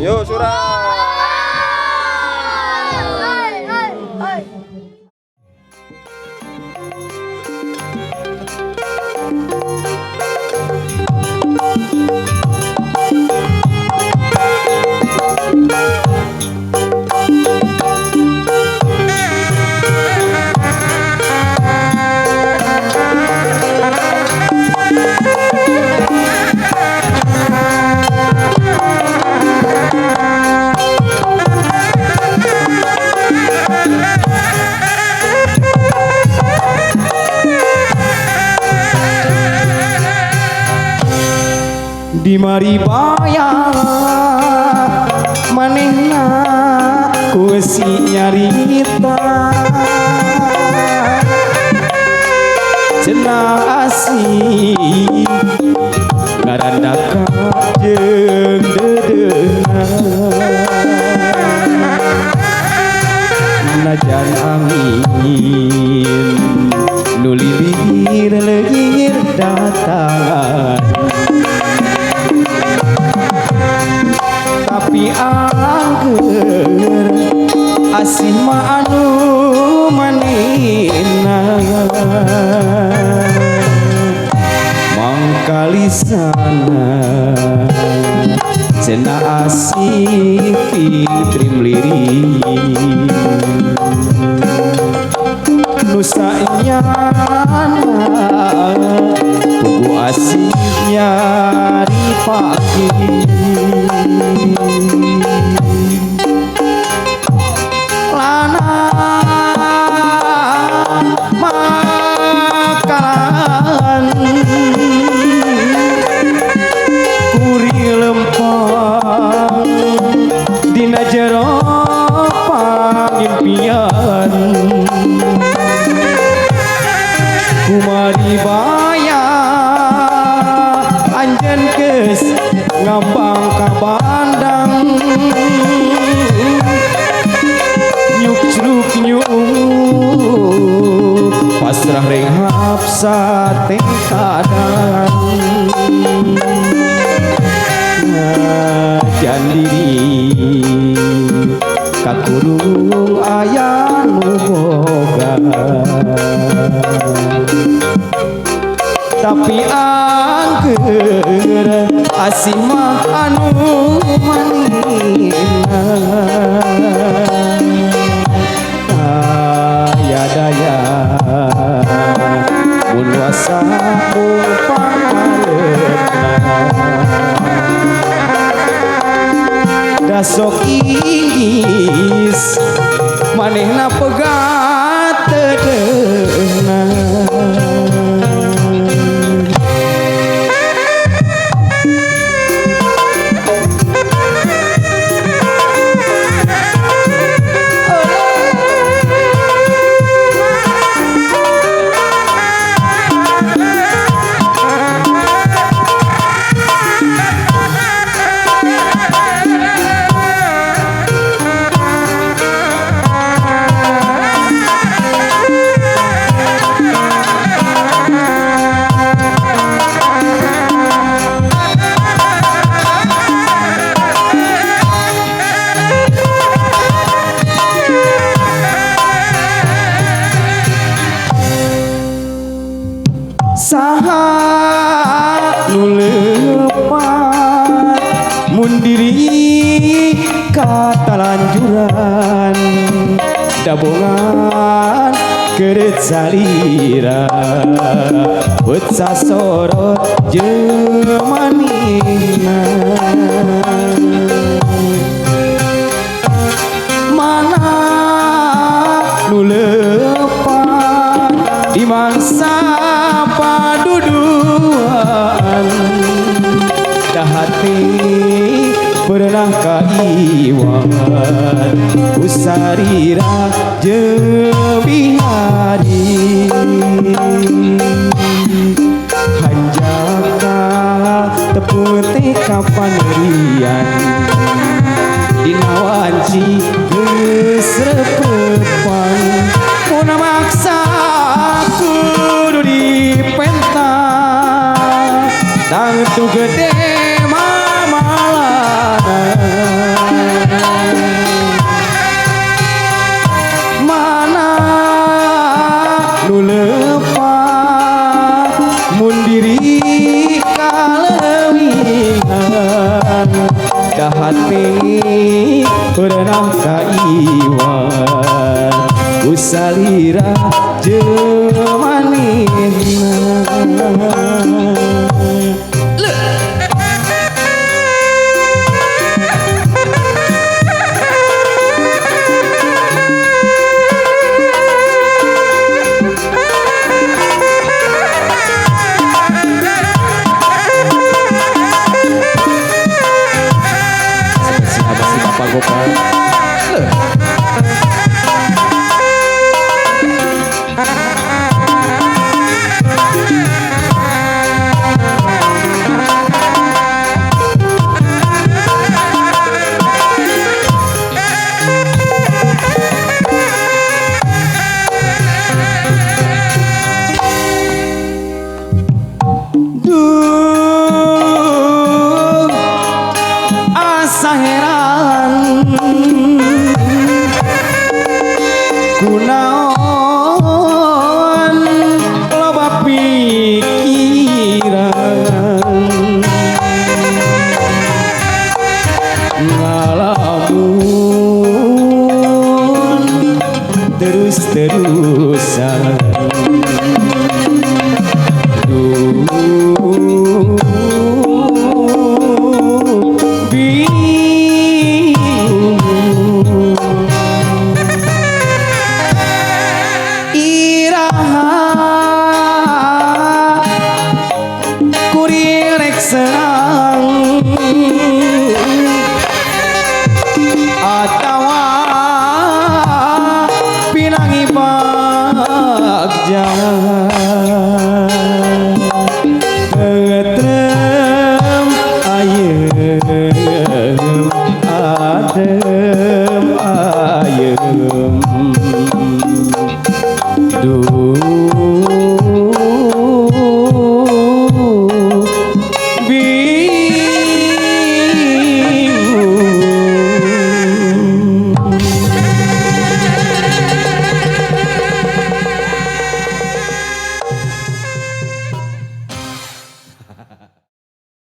Yo surah. Di mari bayang manehna ku si nyarita cenah asih ngaranda jeung dedeuna najan angin nu lilir leungir datang tapi angger asih mah anu manehna mangkalisana cenah asih fitrim liri nu saenyana pugu asih nyari pagi lana makanan kuri lempang dina jero pangimpian kumari baya anjeun geus ngambang ka bandang nyuk cruk nyuk pasrah renghap sate kadang najan diri kakurung aya nu boga tapi angger asih mah anu manehna aya daya mun wasa mung pangareupna da sok iis manehna pegat tedeuna saha nu leupat mun diri katalanjuran dabongan keureut salira beut sasorot jeung manehna mana nu leupat di mangsa paduduan dah hati pernah kaiwan usarira jeung bihari hanjaka tepung teh kapanerian dina wanci geus repepan puna maksa kudu dipenta tangtu gede mamalana hati berenang kaiwan usalira jemanina. Gopal asa heran kunaon loba pikiran ngalamun terus-terusan atawa pinangi bagja tetrem ayem adem ayem